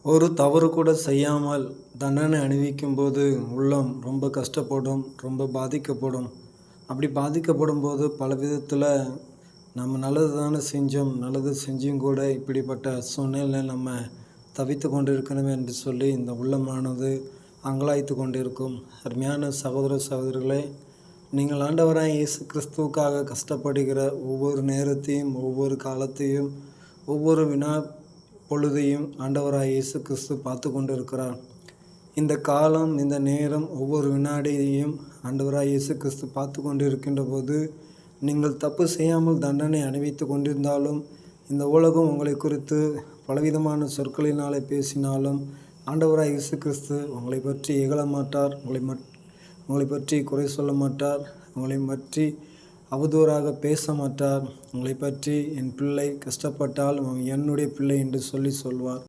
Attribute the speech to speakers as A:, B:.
A: ஒரு தவறு கூட செய்யாமல் தண்டனை அனுபவிக்கும்போது உள்ளம் ரொம்ப கஷ்டப்படும், ரொம்ப பாதிக்கப்படும். அப்படி பாதிக்கப்படும்போது பல விதத்தில் நம்ம நல்லது தானே செஞ்சோம், நல்லது செஞ்சும் கூட இப்படிப்பட்ட சூழ்நிலையில் நம்ம தவித்து கொண்டிருக்கணுமே என்று சொல்லி இந்த உள்ளமானது அங்கலாய்த்து கொண்டிருக்கும். அருமையான சகோதர சகோதரிகளே, நீங்கள் ஆண்டவராய் இயேசு கிறிஸ்துவுக்காக கஷ்டப்படுகிற ஒவ்வொரு நேரத்தையும், ஒவ்வொரு காலத்தையும், ஒவ்வொரு வினா பொழுதையும் ஆண்டவராய் இயேசு கிறிஸ்து பார்த்து கொண்டு இருக்கிறார். இந்த காலம், இந்த நேரம், ஒவ்வொரு வினாடியையும் ஆண்டவராய் இயேசு கிறிஸ்து பார்த்து கொண்டு இருக்கின்ற போது, நீங்கள் தப்பு செய்யாமல் தண்டனை அனுபவித்து கொண்டிருந்தாலும், இந்த உலகம் உங்களை குறித்து பலவிதமான சொற்களினாலே பேசினாலும், ஆண்டவராய் இயேசு கிறிஸ்து உங்களை பற்றி இகழ மாட்டார். உங்களை பற்றி குறை சொல்ல மாட்டார். உங்களை பற்றி அவதூறாக பேச மாட்டார். உங்களை பற்றி என் பிள்ளை கஷ்டப்பட்டால் அவன் என்னுடைய பிள்ளை என்று சொல்வார்.